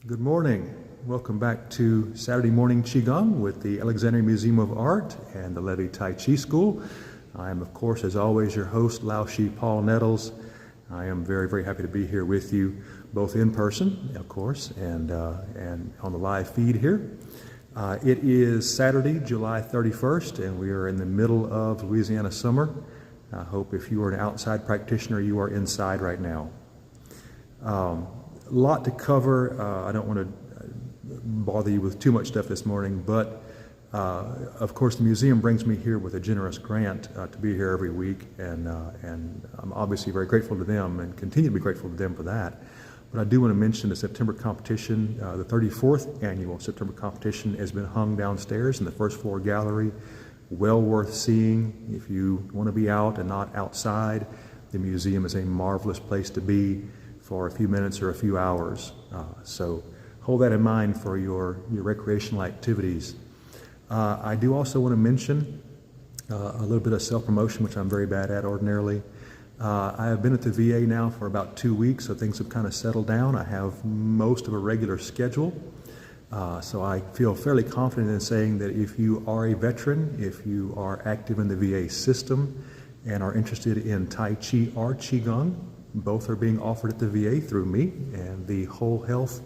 Good morning. Welcome back to Saturday Morning Qigong with the Alexandria Museum of Art and the Levy Tai Chi School. I am, of course, as always, your host, Lao Shi Paul Nettles. I am very, very happy to be here with you, both in person, of course, and on the live feed here. It is Saturday, July 31st, and we are in the middle of Louisiana summer. I hope if you are an outside practitioner, you are inside right now. A lot to cover. I don't want to bother you with too much stuff this morning, but of course the museum brings me here with a generous grant to be here every week, and I'm obviously very grateful to them and continue to be grateful to them for that. But I do want to mention the September competition. The 34th annual September competition has been hung downstairs in the first floor gallery. Well worth seeing if you want to be out and not outside. The museum is a marvelous place to be for a few minutes or a few hours. So hold that in mind for your recreational activities. I do also want to mention a little bit of self-promotion, which I'm very bad at ordinarily. I have been at the VA now for about 2 weeks, so things have kind of settled down. I have most of a regular schedule. So I feel fairly confident in saying that if you are a veteran, if you are active in the VA system and are interested in Tai Chi or Qigong, both are being offered at the VA through me and the Whole Health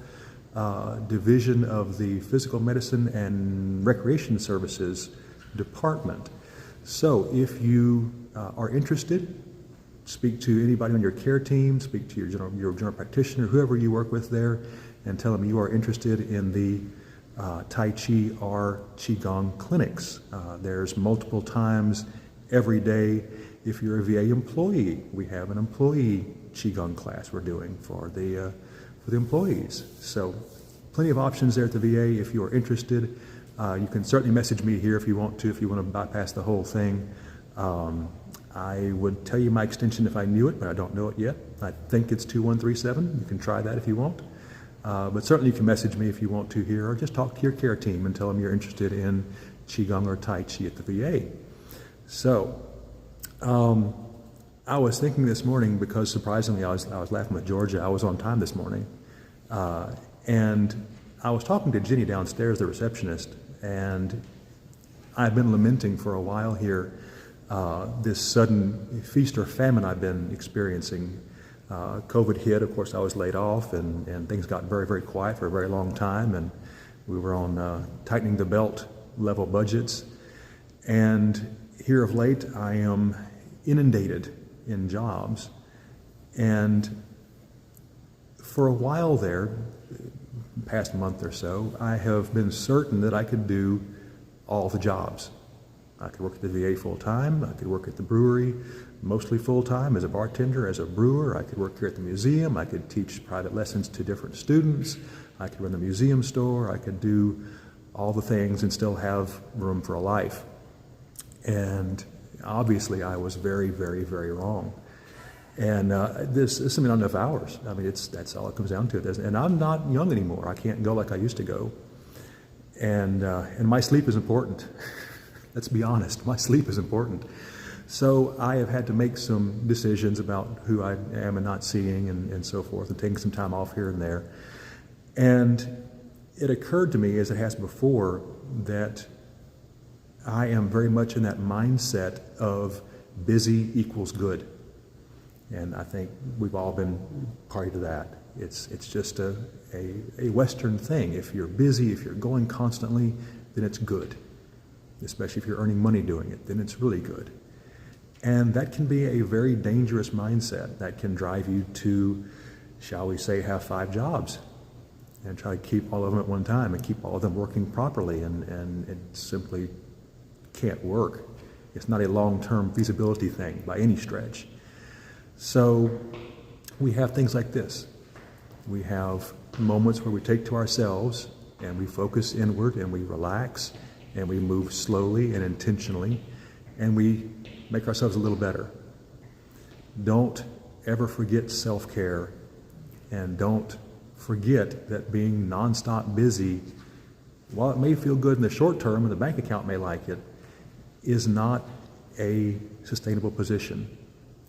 Division of the Physical Medicine and Recreation Services Department. So if you are interested, speak to anybody on your care team, speak to your general practitioner, whoever you work with there, and tell them you are interested in the Tai Chi or Qigong clinics. There's multiple times every day. If you're a VA employee, we have an employee Qigong class we're doing for the employees. So plenty of options there at the VA. If you are interested, you can certainly message me here if you want to bypass the whole thing. I would tell you my extension if I knew it, but I don't know it yet. I think it's 2137. You can try that if you want. But certainly you can message me if you want to here, or just talk to your care team and tell them you're interested in Qigong or Tai Chi at the VA. So, I was thinking this morning, because surprisingly I was laughing with Georgia. I was on time this morning, and I was talking to Jenny downstairs, the receptionist, and I've been lamenting for a while here this sudden feast or famine I've been experiencing. COVID hit, of course I was laid off, and things got very, very quiet for a very long time, and we were on tightening the belt level budgets. And here of late I am inundated in jobs, and for a while there, past month or so, I have been certain that I could do all the jobs. I could work at the VA full-time, I could work at the brewery mostly full-time as a bartender, as a brewer, I could work here at the museum, I could teach private lessons to different students, I could run the museum store, I could do all the things and still have room for a life. And obviously I was very, very, very wrong. And this is not enough hours. I mean, that's all it comes down to. And I'm not young anymore. I can't go like I used to go. And my sleep is important. Let's be honest, my sleep is important. So I have had to make some decisions about who I am and not seeing and so forth, and taking some time off here and there. And it occurred to me, as it has before, that I am very much in that mindset of busy equals good. And I think we've all been party to that. It's just a Western thing. If you're busy, if you're going constantly, then it's good. Especially if you're earning money doing it, then it's really good. And that can be a very dangerous mindset. That can drive you to, shall we say, have 5 jobs and try to keep all of them at one time and keep all of them working properly, and it simply can't work. It's not a long-term feasibility thing by any stretch. So we have things like this. We have moments where we take to ourselves and we focus inward and we relax and we move slowly and intentionally and we make ourselves a little better. Don't ever forget self-care, and don't forget that being nonstop busy, while it may feel good in the short term and the bank account may like it, is not a sustainable position.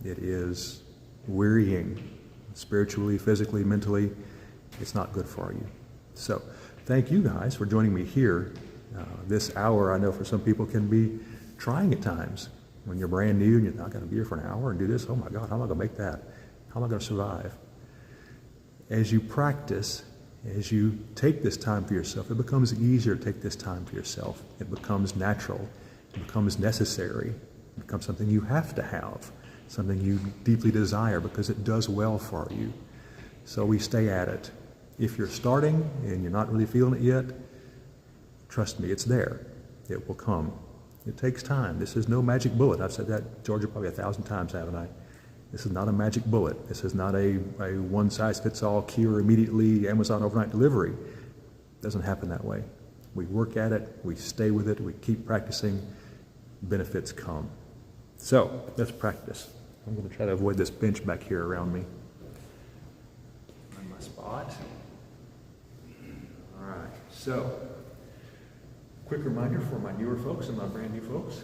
It is wearying, spiritually, physically, mentally. It's not good for you. So thank you guys for joining me here. This hour, I know for some people can be trying at times. When you're brand new and you're not going to be here for an hour and do this, oh my God, how am I going to make that? How am I going to survive? As you practice, as you take this time for yourself, it becomes easier to take this time for yourself. It becomes natural. It becomes necessary. It becomes something you have to have, something you deeply desire because it does well for you. So we stay at it. If you're starting and you're not really feeling it yet, trust me, it's there. It will come. It takes time. This is no magic bullet. I've said that, Georgia, probably 1,000 times, haven't I? This is not a magic bullet. This is not a one-size-fits-all cure immediately, Amazon overnight delivery. It doesn't happen that way. We work at it. We stay with it. We keep practicing. Benefits come. So let's practice. I'm going to try to avoid this bench back here around me. On my spot. All right. So, quick reminder for my newer folks and my brand new folks.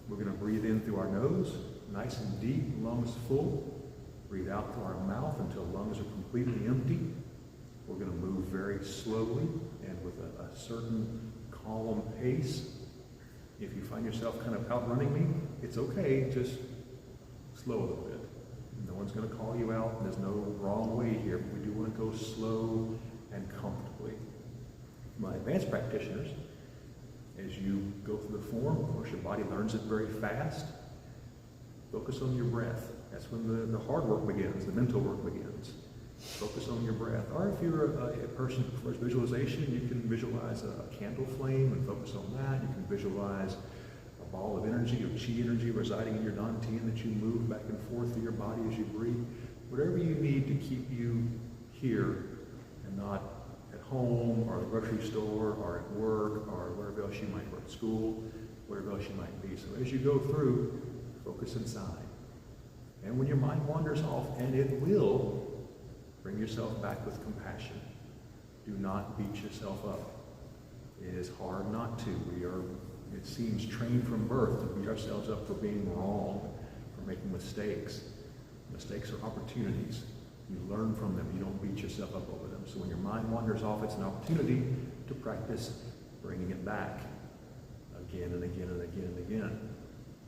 We're going to breathe in through our nose, nice and deep, lungs full. Breathe out through our mouth until lungs are completely empty. We're going to move very slowly and with a certain calm pace. If you find yourself kind of outrunning me, it's okay, just slow a little bit. No one's going to call you out. There's no wrong way here, but we do want to go slow and comfortably. My advanced practitioners, as you go through the form, of course your body learns it very fast. Focus on your breath. That's when the hard work begins, the mental work begins. Focus on your breath. Or if you're a person who prefers visualization, you can visualize a candle flame and focus on that. You can visualize a ball of energy, of chi energy residing in your dantian that you move back and forth through your body as you breathe. Whatever you need to keep you here and not at home or the grocery store or at work or wherever else you might work, school, wherever else you might be. So as you go through, focus inside. And when your mind wanders off, and it will, bring yourself back with compassion. Do not beat yourself up. It is hard not to. We are, it seems, trained from birth to beat ourselves up for being wrong, for making mistakes. Mistakes are opportunities. You learn from them. You don't beat yourself up over them. So when your mind wanders off, it's an opportunity to practice bringing it back again and again and again and again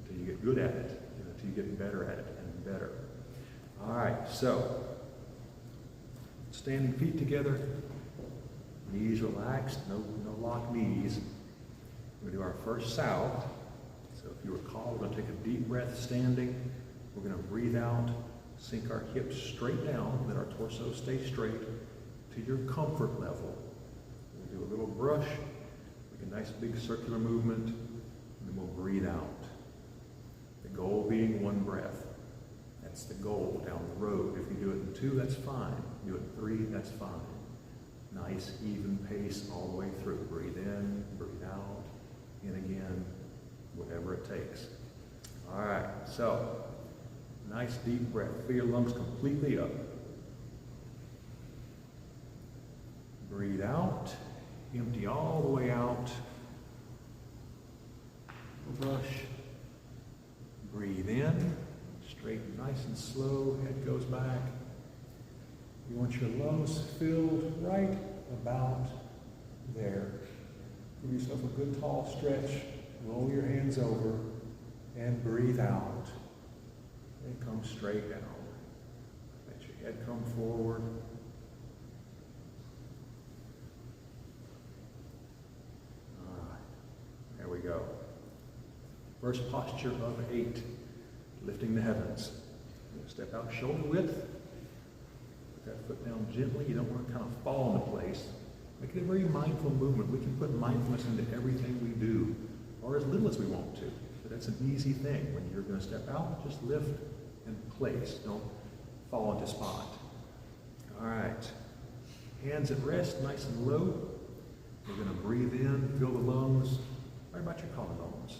until you get good at it, until you get better at it and better. All right, so standing feet together, knees relaxed, no locked knees. We're going to do our first sow. So if you recall, we're going to take a deep breath standing. We're going to breathe out, sink our hips straight down, let our torso stay straight to your comfort level. We'll do a little brush, make a nice big circular movement, and then we'll breathe out. The goal being one breath. That's the goal down the road. If you do it in 2, that's fine. Do it in 3, that's fine. Nice, even pace all the way through. Breathe in, breathe out, in again, whatever it takes. All right, so nice deep breath. Fill your lungs completely up. Breathe out, empty all the way out. Brush. Breathe in. Straight, nice and slow, head goes back. You want your lungs filled right about there. Give yourself a good tall stretch. Roll your hands over and breathe out. And come straight down. Let your head come forward. All right, there we go. First posture of 8. Lifting the heavens. Step out shoulder width. Put that foot down gently. You don't want to kind of fall into place. Make it a very mindful movement. We can put mindfulness into everything we do, or as little as we want to. But that's an easy thing. When you're going to step out, just lift and place. Don't fall into spot. All right. Hands at rest, nice and low. We're going to breathe in, fill the lungs. Right about your collarbones.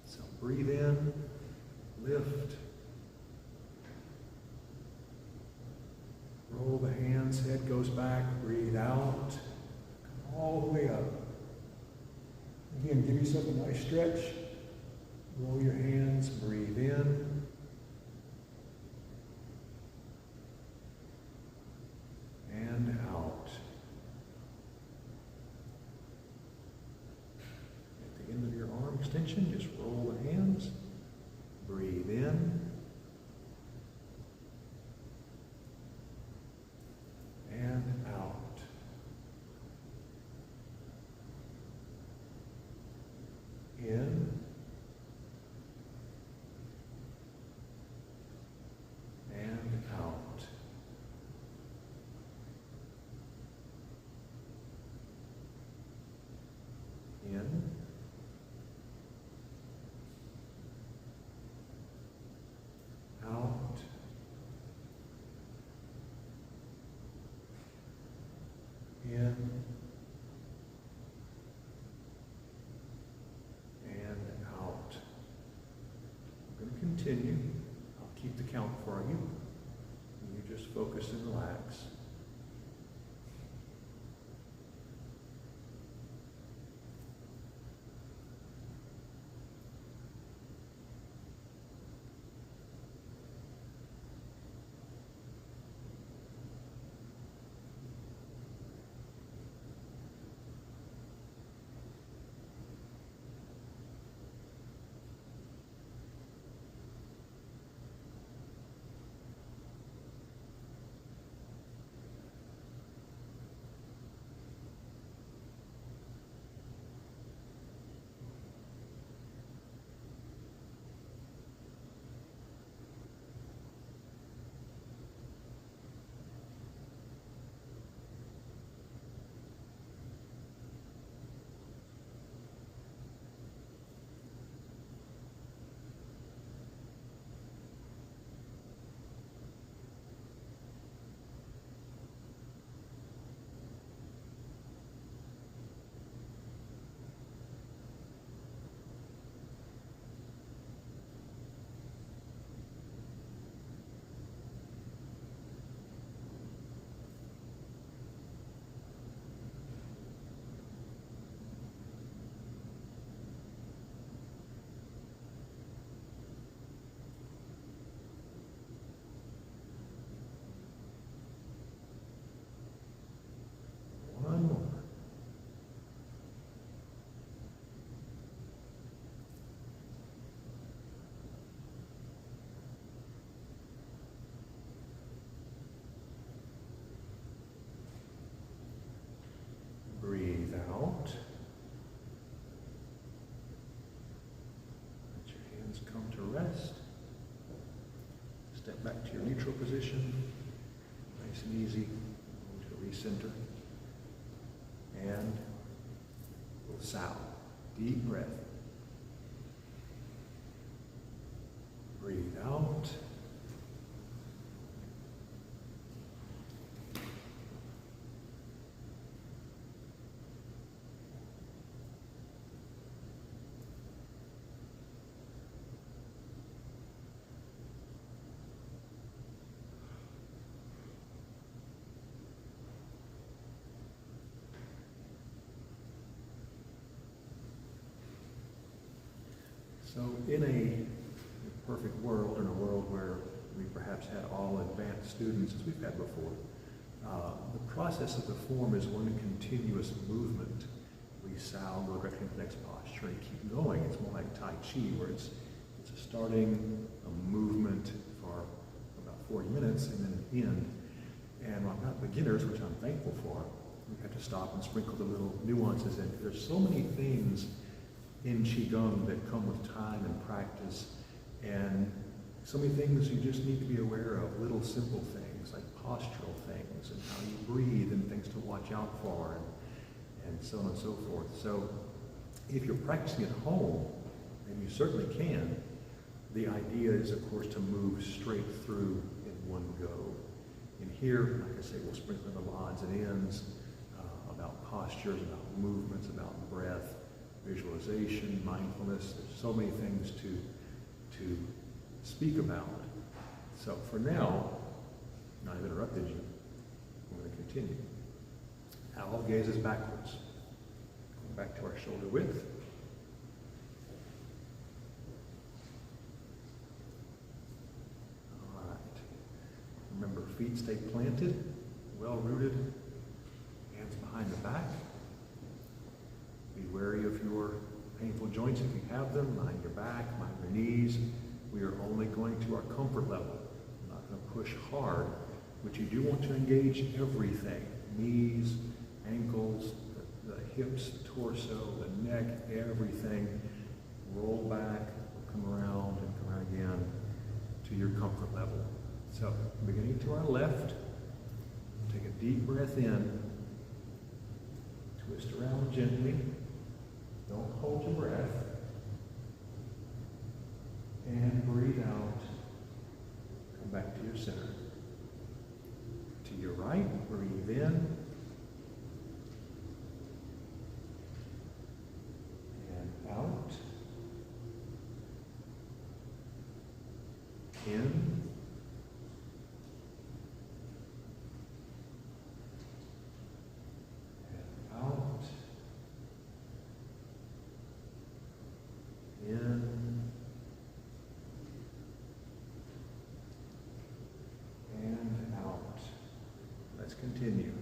So breathe in. Lift. Roll the hands, head goes back, breathe out. Come all the way up. Again, give yourself a nice stretch. Roll your hands, breathe in. And out. extension, just roll the hands. Breathe in. And out. In. And out. In. Out. In. And out. I'm going to continue. I'll keep the count for you. You just focus and relax. One more. Breathe out. Let your hands come to rest. Step back to your neutral position. Nice and easy. To recenter. And we'll sow. Deep breath. Breathe out. So in a perfect world, in a world where we perhaps had all advanced students, as we've had before, the process of the form is one continuous movement. We sow, go directly to the next posture, and keep going. It's more like Tai Chi, where it's a starting, a movement for about 40 minutes, and then an end. And while not beginners, which I'm thankful for, we have to stop and sprinkle the little nuances in. There's so many things in Qigong that come with time and practice, and so many things you just need to be aware of, little simple things like postural things and how you breathe and things to watch out for and so on and so forth. So if you're practicing at home, and you certainly can, the idea is of course to move straight through in one go. And here, like I say, we'll sprinkle in the odds and ends about postures, about movements, about breath, visualization, mindfulness. There's so many things to speak about. So for now, now I've interrupted you, I'm going to continue. Owl gazes backwards. Going back to our shoulder width. All right. Remember, feet stay planted, well rooted, hands behind the back. Be wary of your painful joints if you have them. Mind your back, mind your knees. We are only going to our comfort level. We're not going to push hard, but you do want to engage everything. Knees, ankles, the hips, the torso, the neck, everything. Roll back, come around, and come around again to your comfort level. So, beginning to our left, take a deep breath in, twist around gently, don't hold your breath, and breathe out, come back to your center. To your right, breathe in, and out, in, out, in, and out. Let's continue.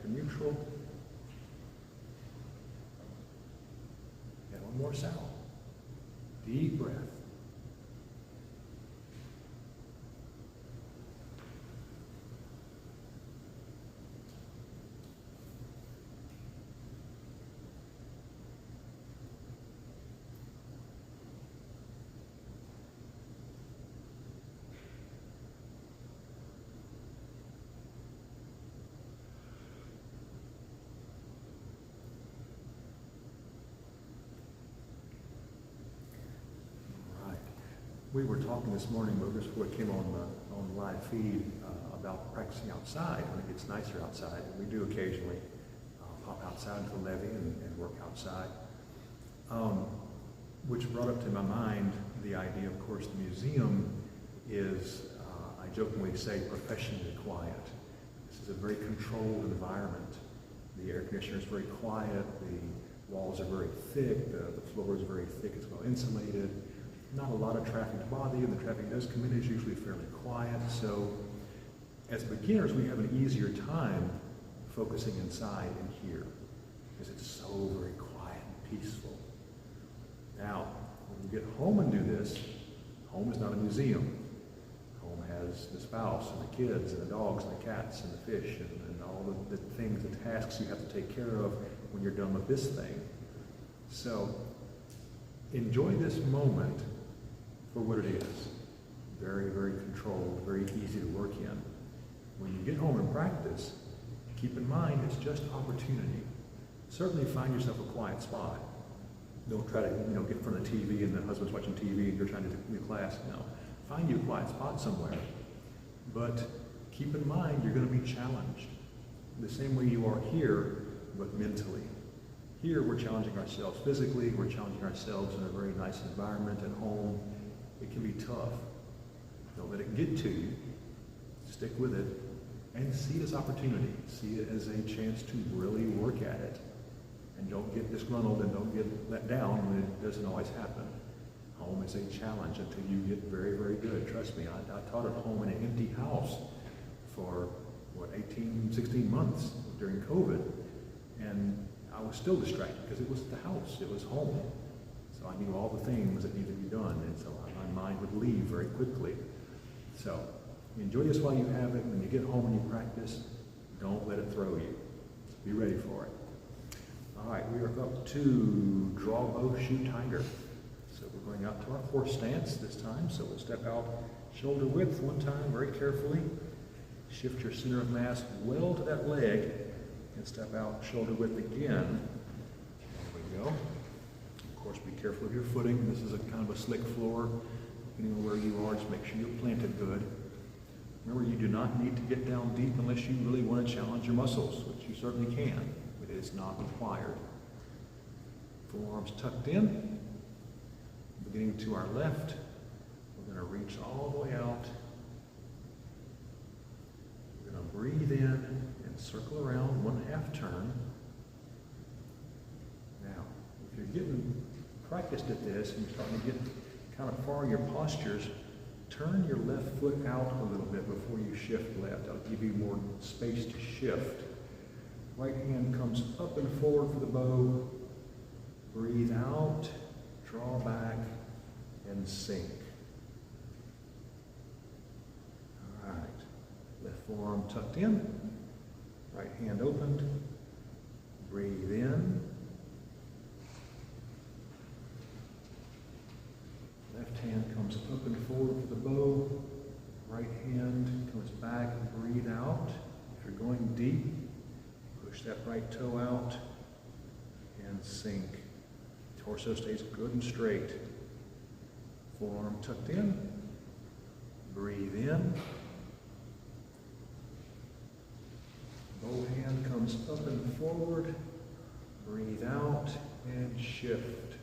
Neutral. And one more sound. Deep breath. We were talking this morning, just before it came on the live feed, about practicing outside when it gets nicer outside. And we do occasionally pop outside to the levee and work outside. Which brought up to my mind the idea, of course, the museum is, I jokingly say, professionally quiet. This is a very controlled environment. The air conditioner is very quiet, the walls are very thick, the floor is very thick, it's well insulated. Not a lot of traffic to bother you, and the traffic does come in, is usually fairly quiet. So as beginners, we have an easier time focusing inside and here, because it's so very quiet and peaceful. Now, when you get home and do this, home is not a museum. Home has the spouse and the kids and the dogs and the cats and the fish and all the things, the tasks you have to take care of when you're done with this thing. So enjoy this moment for what it is. Very, very controlled, very easy to work in. When you get home and practice, keep in mind it's just opportunity. Certainly find yourself a quiet spot. Don't try to, get in front of the TV and the husband's watching TV and you're trying to do class. No. Find you a quiet spot somewhere. But keep in mind you're going to be challenged. The same way you are here, but mentally. Here we're challenging ourselves physically, we're challenging ourselves in a very nice environment at home. It can be tough. Don't let it get to you. Stick with it and see it as opportunity. See it as a chance to really work at it. And don't get disgruntled and don't get let down when it doesn't always happen. Home is a challenge until you get very, very good. Trust me, I taught at home in an empty house for, 18, 16 months during COVID. And I was still distracted because it was the house, it was home. So I knew all the things that needed to be done, and so my mind would leave very quickly. So enjoy this while you have it. When you get home and you practice, don't let it throw you. Be ready for it. All right, we are up to draw, bow, shoot, tiger. So we're going out to our horse stance this time. So we'll step out shoulder width one time very carefully. Shift your center of mass well to that leg and step out shoulder width again. There we go. Of course, be careful of your footing. This is a kind of a slick floor. Depending on where you are, just make sure you're planted good. Remember, you do not need to get down deep unless you really want to challenge your muscles, which you certainly can, but it is not required. Forearms tucked in. Beginning to our left, we're going to reach all the way out. We're going to breathe in and circle around 1/2 turn. Now, if you're getting practiced at this and you're starting to get kind of far in your postures, turn your left foot out a little bit before you shift left. That'll give you more space to shift. Right hand comes up and forward for the bow. Breathe out, draw back, and sink. All right. Left forearm tucked in. Right hand opened. Breathe in. Left hand comes up and forward for the bow. Right hand comes back, breathe out. If you're going deep, push that right toe out and sink. Torso stays good and straight. Forearm tucked in. Breathe in. Bow hand comes up and forward. Breathe out and shift.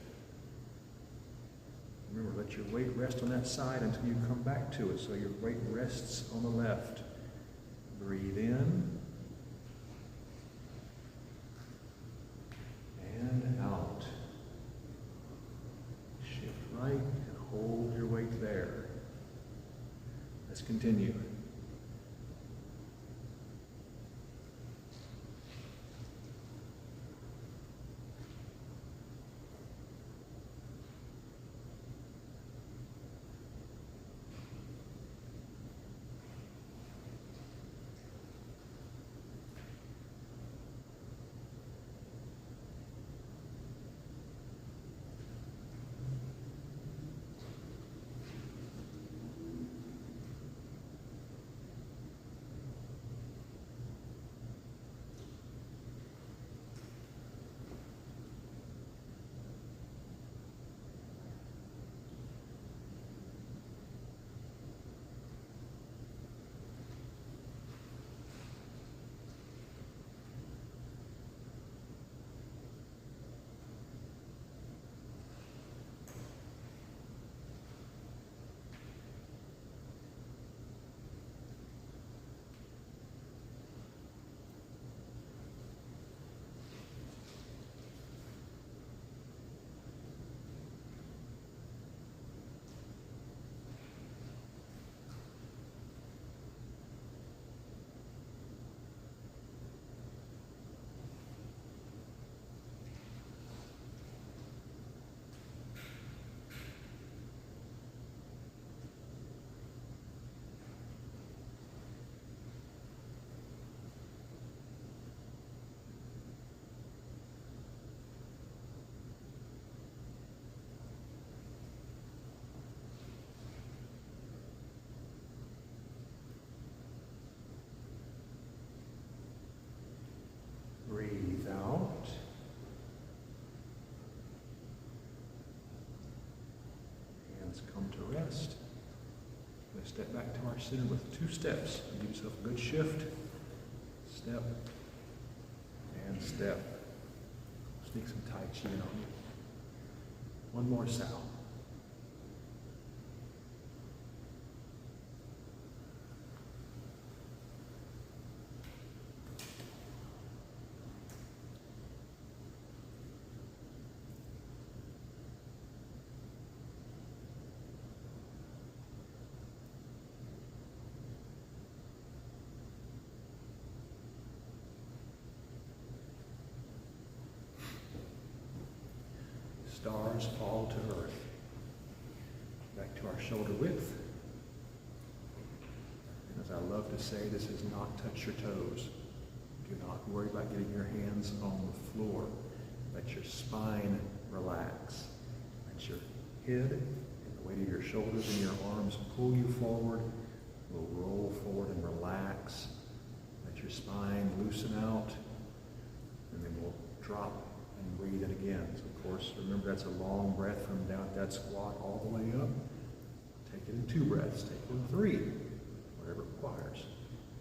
Remember, let your weight rest on that side until you come back to it, so your weight rests on the left. Breathe in. And out. Shift right and hold your weight there. Let's continue. Hands come to rest. Let's step back to our center with 2 steps. Give yourself a good shift. Step and step. Sneak some Tai Chi in on you. One more sound. Stars fall to earth. Back to our shoulder width. And as I love to say, this is not touch your toes. Do not worry about getting your hands on the floor. Let your spine relax. Let your head and the weight of your shoulders and your arms pull you forward. We'll roll forward and relax. Let your spine loosen out. And then we'll drop and breathe it again. So of course, remember that's a long breath from down at that squat all the way up. Take it in 2 breaths, take it in 3, whatever it requires.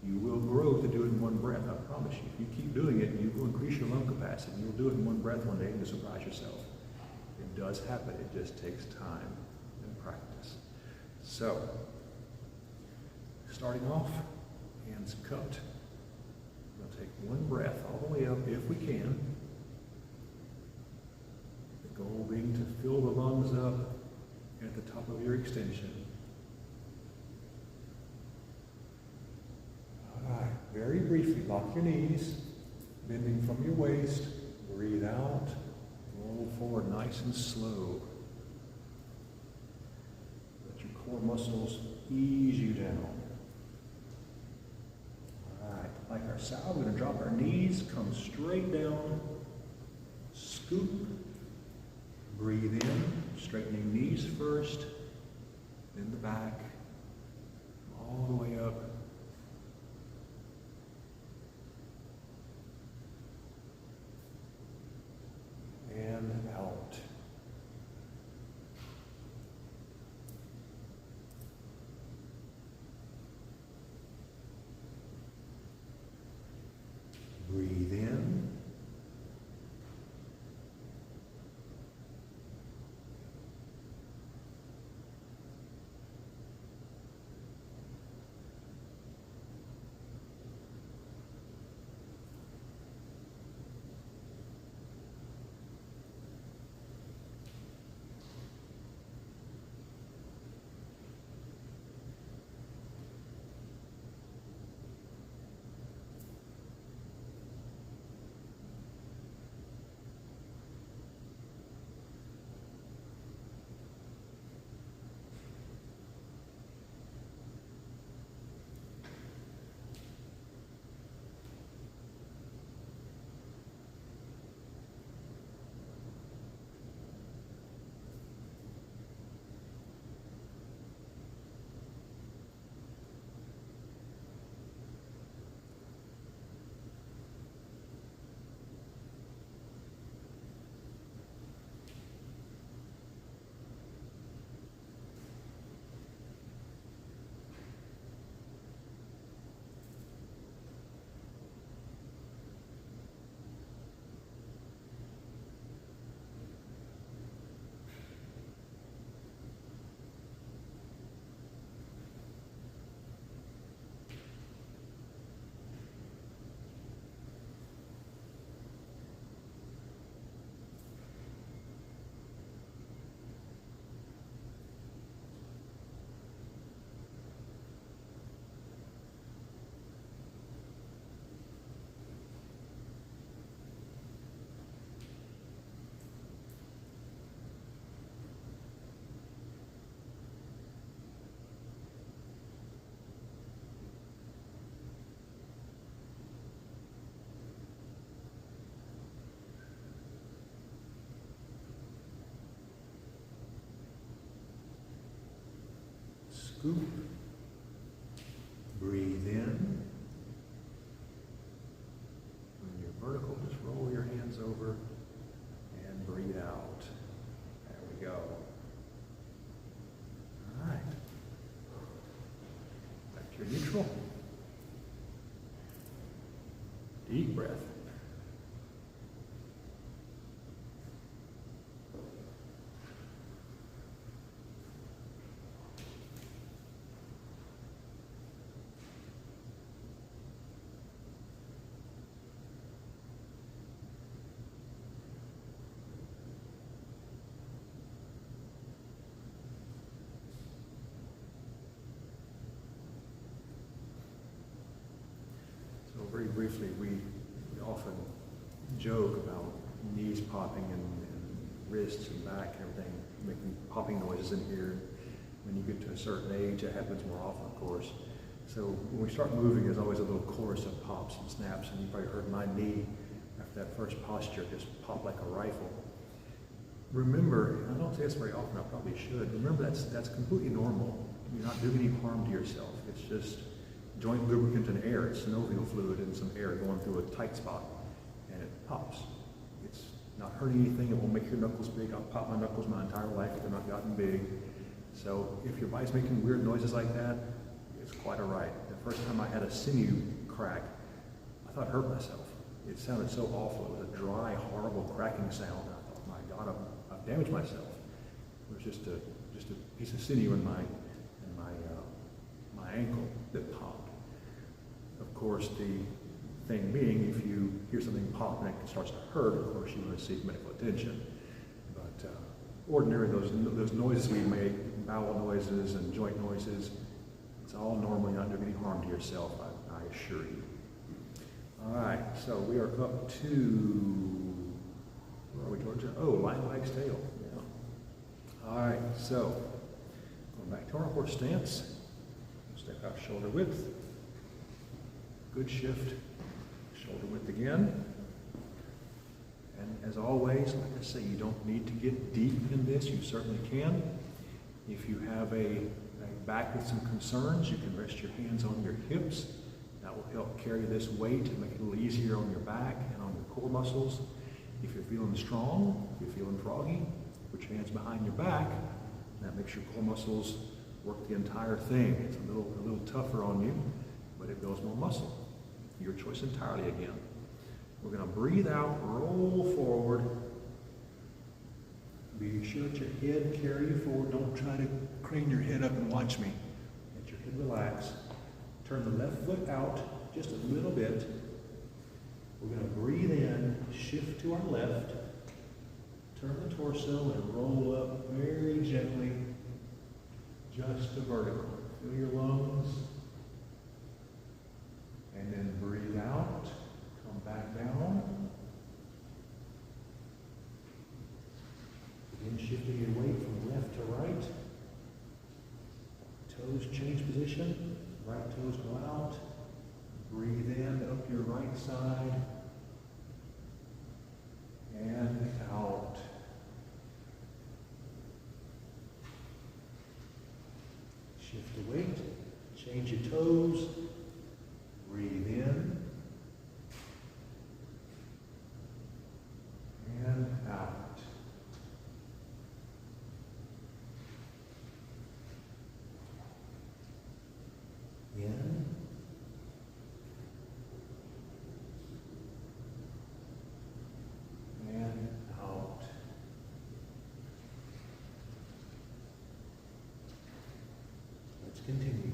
You will grow to do it in 1 breath, I promise you. If you keep doing it, you will increase your lung capacity. You'll do it in 1 breath one day and you'll surprise yourself. It does happen, it just takes time and practice. So, starting off, hands cupped. We'll take 1 breath all the way up if we can. Goal being to fill the lungs up at the top of your extension. All right, very briefly, lock your knees, bending from your waist, breathe out, roll forward nice and slow. Let your core muscles ease you down. All right, like our sow, we're going to drop our knees, come straight down, scoop. Breathe in, straightening knees first, then the back, all the way up. And out. Breathe in. Scoop. Breathe in. When you're vertical, just roll your hands over and breathe out. There we go. very briefly, we often joke about knees popping and wrists and back and everything, making popping noises in here. When you get to a certain age, it happens more often, of course. So when we start moving, there's always a little chorus of pops and snaps, and you probably heard my knee after that first posture just pop like a rifle. Remember, and I don't say this very often, I probably should, remember that's completely normal. You're not doing any harm to yourself. It's just joint lubricant and air. It's synovial fluid and some air going through a tight spot, and it pops. It's not hurting anything. It won't make your knuckles big. I've popped my knuckles my entire life, but they're not gotten big. So if your body's making weird noises like that, it's quite all right. The first time I had a sinew crack, I thought I hurt myself. It sounded so awful. It was a dry, horrible cracking sound. I thought, my God, I've damaged myself. It was just a piece of sinew in my ankle that popped. Of course, the thing being, if you hear something pop and it starts to hurt, of course you want to seek medical attention. But ordinarily, those noises we make, bowel noises and joint noises, it's all normal. You're not doing any harm to yourself, I assure you. All right, so we are up to, where are we, Georgia? Oh, lying wags tail. Yeah. All right, so going back to our horse stance. Step out shoulder width. Good shift. Shoulder width again. And as always, like I say, you don't need to get deep in this. You certainly can. If you have a back with some concerns, you can rest your hands on your hips. That will help carry this weight and make it a little easier on your back and on your core muscles. If you're feeling strong, if you're feeling froggy, put your hands behind your back. That makes your core muscles work the entire thing. It's a little tougher on you, but it builds more muscle. Your choice entirely again. We're going to breathe out, roll forward. Be sure that your head carry you forward. Don't try to crane your head up and watch me. Let your head relax. Turn the left foot out just a little bit. We're going to breathe in, shift to our left, turn the torso and roll up very gently. Just to vertical. Fill your lungs. And then breathe out. Come back down. Begin shifting your weight from left to right. Toes change position. Right toes go out. Breathe in up your right side. And out. Shift the weight, change your toes, breathe in, and out. In, and out. Let's continue.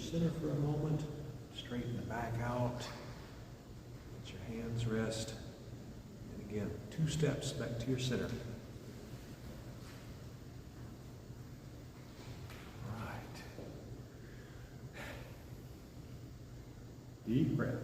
center for a moment. Straighten the back out. Let your hands rest. And again, 2 steps back to your center. Right. Deep breath.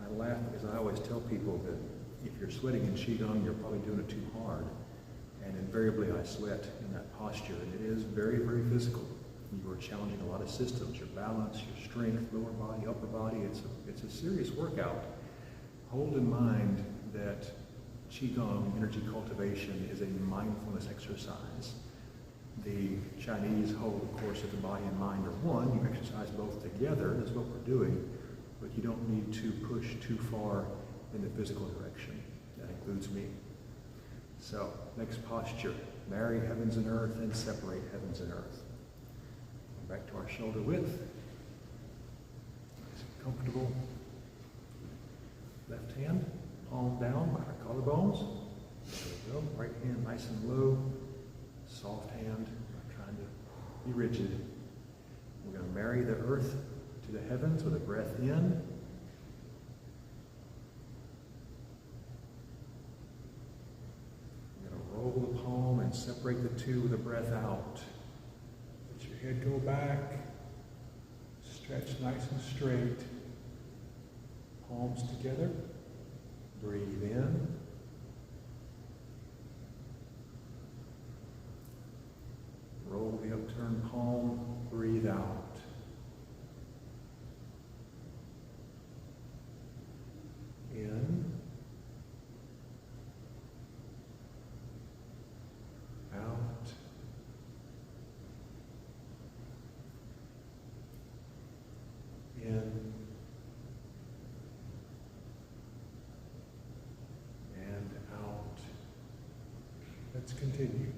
I laugh because I always tell people that if you're sweating in Qigong, you're probably doing it too hard. And invariably I sweat in that posture, and it is very, very physical. You are challenging a lot of systems, your balance, your strength, lower body, upper body. It's a serious workout. Hold in mind that Qigong, energy cultivation, is a mindfulness exercise. The Chinese hold, of course, that the body and mind are one. You exercise both together. That's what we're doing. But you don't need to push too far in the physical direction. That includes me. So, next posture. Marry heavens and earth and separate heavens and earth. Back to our shoulder width. Nice and comfortable. Left hand, palm down by our collarbones. There we go. Right hand nice and low. Soft hand, not trying to be rigid. We're going to marry the earth to the heavens with a breath in. We're going to roll the palm and separate the two with a breath out. Let your head go back. Stretch nice and straight. Palms together. Breathe in. Roll the upturned palm. Breathe out. In, out, in, and out. Let's continue.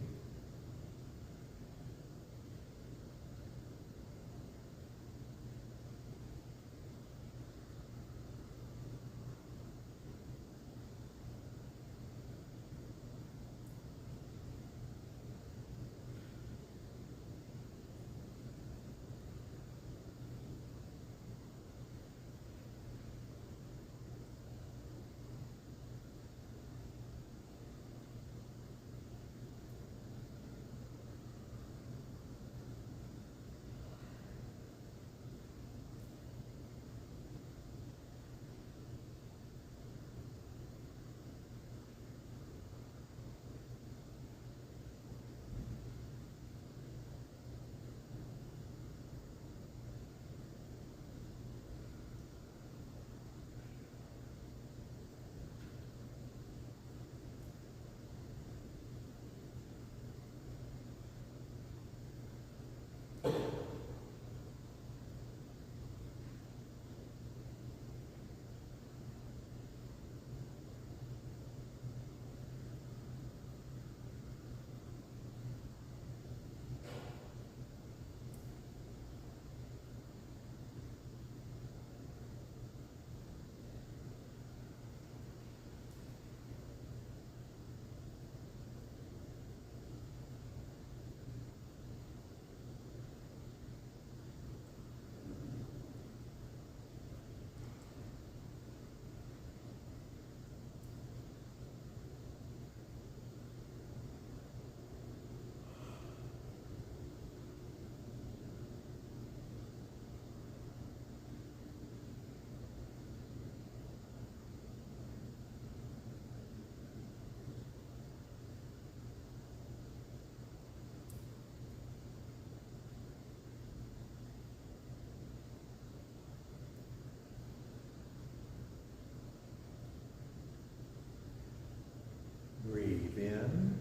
Breathe in.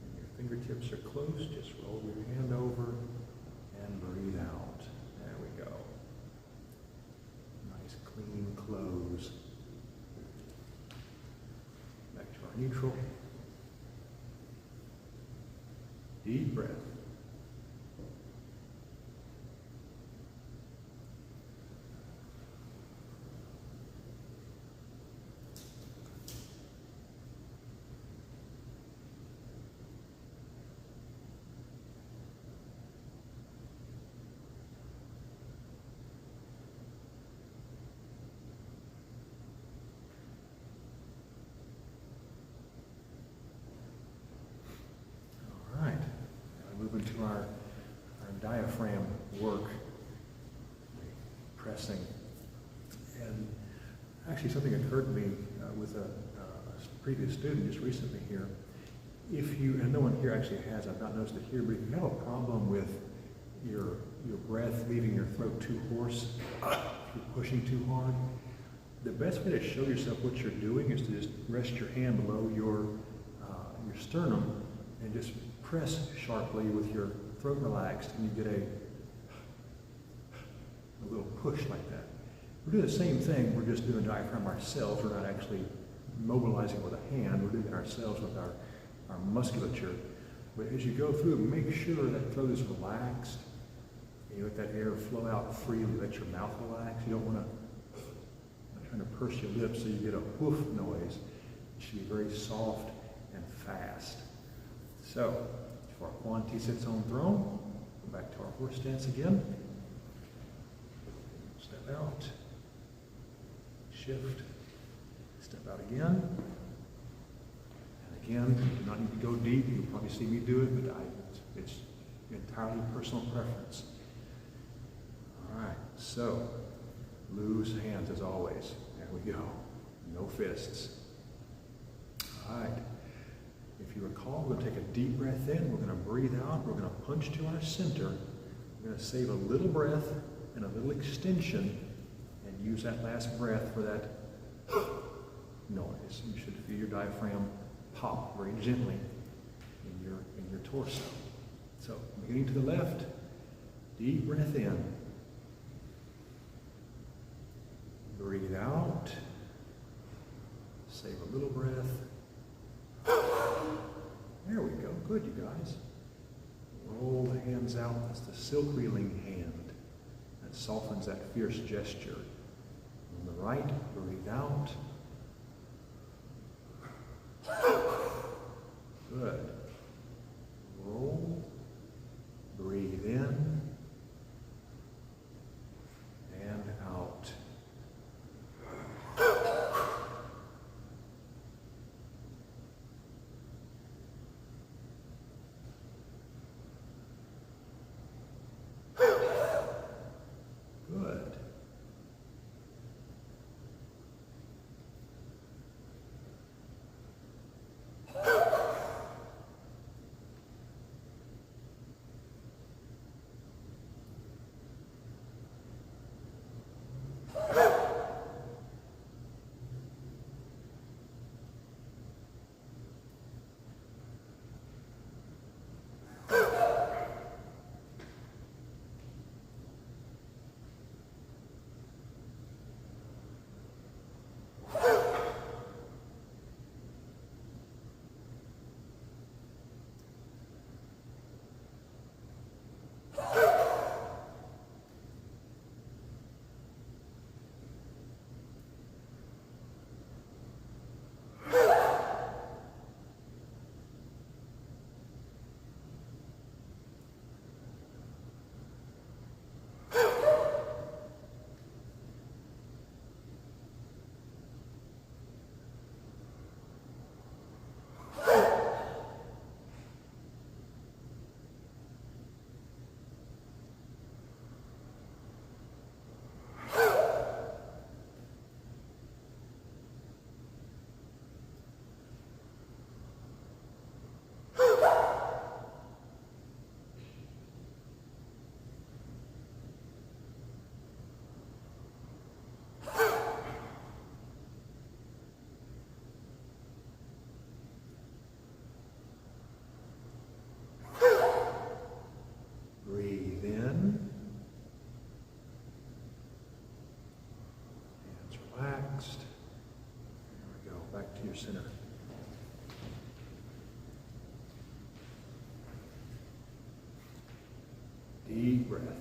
When your fingertips are close, just roll your hand over and breathe out. neutral. Deep breath. Moving to our diaphragm work, pressing. And actually something occurred to me with a previous student just recently here. If you, and no one here actually has, I've not noticed it here, but if you have a problem with your breath leaving your throat too hoarse, if you're pushing too hard, the best way to show yourself what you're doing is to just rest your hand below your sternum and just press sharply with your throat relaxed, and you get a little push like that. We're doing the same thing, we're just doing diaphragm ourselves. We're not actually mobilizing with a hand, we're doing it ourselves with our musculature. But as you go through, make sure that throat is relaxed, and you let that air flow out freely, let your mouth relax. You don't want to, not trying to purse your lips so you get a whoof noise. It should be very soft and fast. So, if our quantity sits on throne, go back to our horse stance again. Step out, shift, step out again. And again, you do not need to go deep. You'll probably see me do it, but it's entirely personal preference. All right, so loose hands as always. There we go. No fists. All right. If you recall, we're going to take a deep breath in, we're going to breathe out, we're going to punch to our center, we're going to save a little breath and a little extension, and use that last breath for that noise. You should feel your diaphragm pop very gently in your torso. So, beginning to the left, deep breath in. Breathe out, save a little breath. There we go. Good, you guys. Roll the hands out. That's the silk reeling hand. That softens that fierce gesture. On the right, breathe out. Good. Roll. Breathe in. And out. Relaxed. There we go, back to your center. deep breath.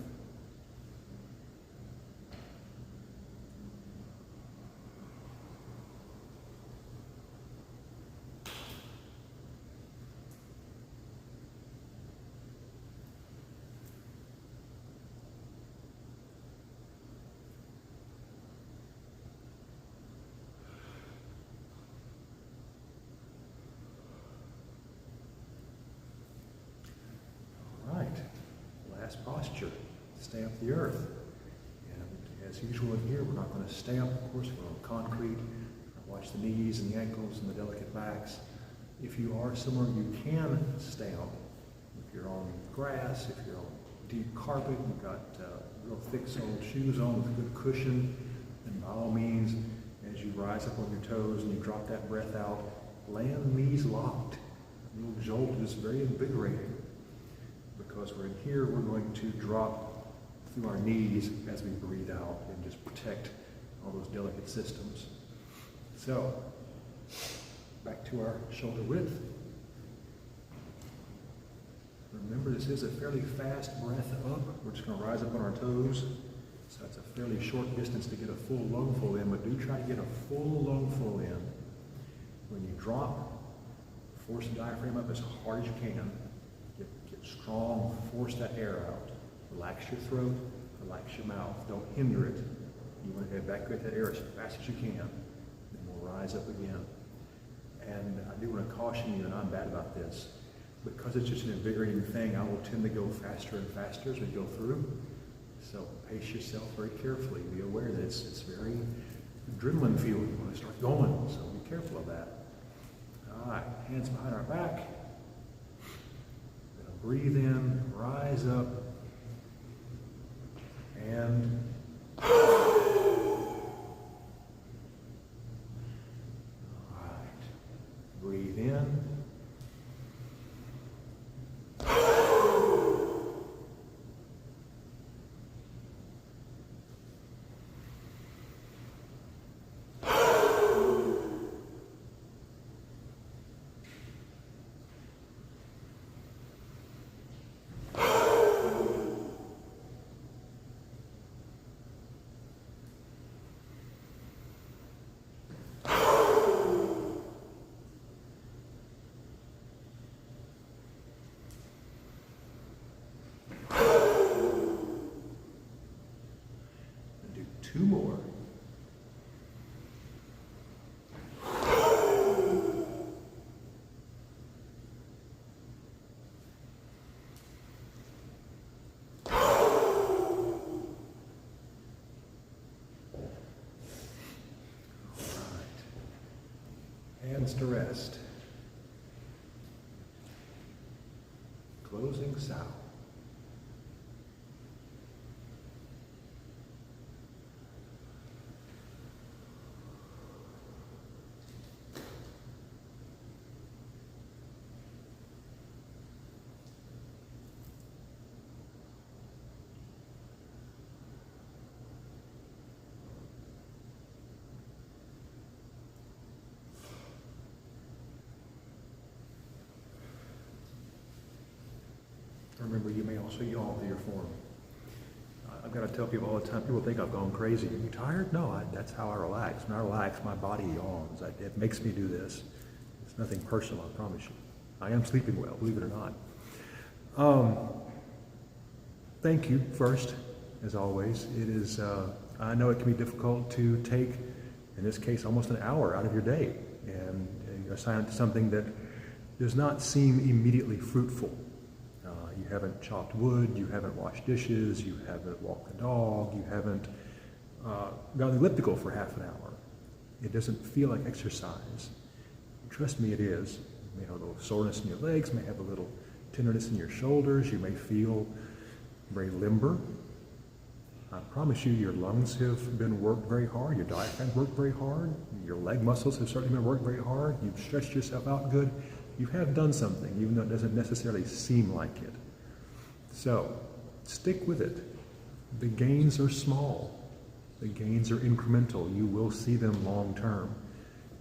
Last posture, stamp the earth. And as usual in here, we're not going to stamp, of course, we're on concrete. Watch the knees and the ankles and the delicate backs. If you are somewhere you can stamp, if you're on grass, if you're on deep carpet, you've got real thick soled shoes on with good cushion, then by all means, as you rise up on your toes and you drop that breath out, land knees locked. A little jolt is very invigorating. Because we're in here, we're going to drop through our knees as we breathe out and just protect all those delicate systems. So, back to our shoulder width. Remember, this is a fairly fast breath up. We're just going to rise up on our toes. So that's a fairly short distance to get a full lungful in, but do try to get a full lungful in. When you drop, force the diaphragm up as hard as you can. Get strong, force that air out. Relax your throat, relax your mouth. Don't hinder it. You want to evacuate that air as fast as you can. Then we'll rise up again. And I do want to caution you, and I'm bad about this, because it's just an invigorating thing, I will tend to go faster and faster as we go through. So pace yourself very carefully. Be aware that it's very adrenaline fuel. You want to start going, so be careful of that. All right, hands behind our back. Breathe in, rise up, and all right. Breathe in. Two more. Hands to rest. Closing sound. Remember, you may also yawn through your form. I've got to tell people all the time, people think I've gone crazy. Are you tired? No, that's how I relax. When I relax, my body yawns. It makes me do this. It's nothing personal, I promise you. I am sleeping well, believe it or not. Thank you, first, as always. It is, I know it can be difficult to take, in this case, almost an hour out of your day and assign it to something that does not seem immediately fruitful. You haven't chopped wood, you haven't washed dishes, you haven't walked the dog, you haven't got an elliptical for half an hour. It doesn't feel like exercise. Trust me, it is. You may have a little soreness in your legs, may have a little tenderness in your shoulders, you may feel very limber. I promise you, your lungs have been worked very hard, your diaphragm worked very hard, your leg muscles have certainly been worked very hard, you've stretched yourself out good. You have done something, even though it doesn't necessarily seem like it. So, stick with it. The gains are small. The gains are incremental. You will see them long term.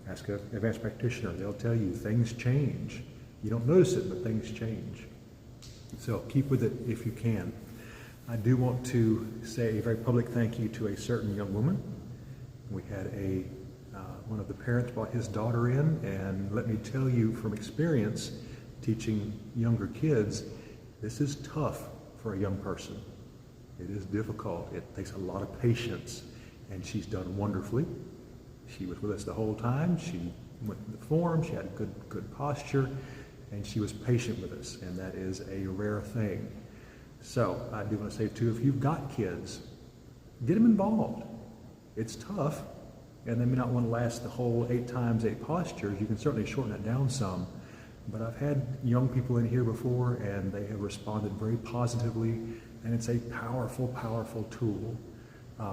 Ask an advanced practitioner. They'll tell you things change. You don't notice it, but things change. So keep with it if you can. I do want to say a very public thank you to a certain young woman. We had one of the parents brought his daughter in, and let me tell you from experience, teaching younger kids, this is tough for a young person. It is difficult. It takes a lot of patience, and she's done wonderfully. She was with us the whole time. She went through the form. She had good posture, and she was patient with us, and that is a rare thing. So I do want to say too, if you've got kids, get them involved. It's tough, and they may not want to last the whole 8 times 8 postures. You can certainly shorten it down some, but I've had young people in here before, and they have responded very positively, and it's a powerful, powerful tool.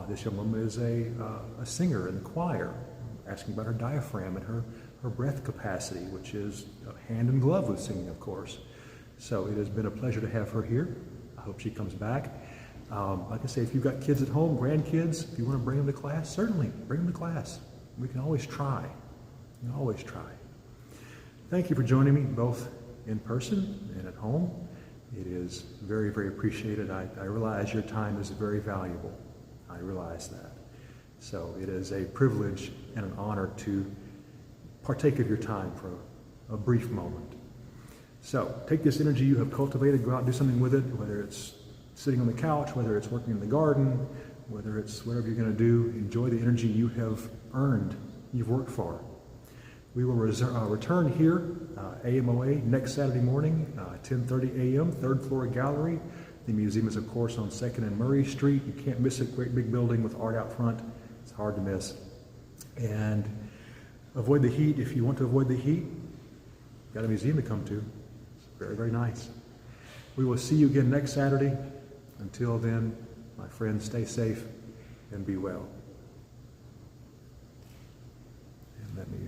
This young woman is a singer in the choir, asking about her diaphragm and her breath capacity, which is hand in glove with singing, of course. So it has been a pleasure to have her here. I hope she comes back. Like I say, if you've got kids at home, grandkids, if you want to bring them to class, certainly bring them to class. We can always try. We can always try. Thank you for joining me, both in person and at home. It is very, very appreciated. I realize your time is very valuable. I realize that. So it is a privilege and an honor to partake of your time for a brief moment. So take this energy you have cultivated, go out and do something with it, whether it's sitting on the couch, whether it's working in the garden, whether it's whatever you're going to do. Enjoy the energy you have earned, you've worked for. We will return here, AMoA, next Saturday morning, 10:30 a.m., 3rd floor gallery. The museum is, of course, on 2nd and Murray Street. You can't miss it. Great big building with art out front. It's hard to miss. And avoid the heat. If you want to avoid the heat, you've got a museum to come to. It's very, very nice. We will see you again next Saturday. Until then, my friends, stay safe and be well. And let me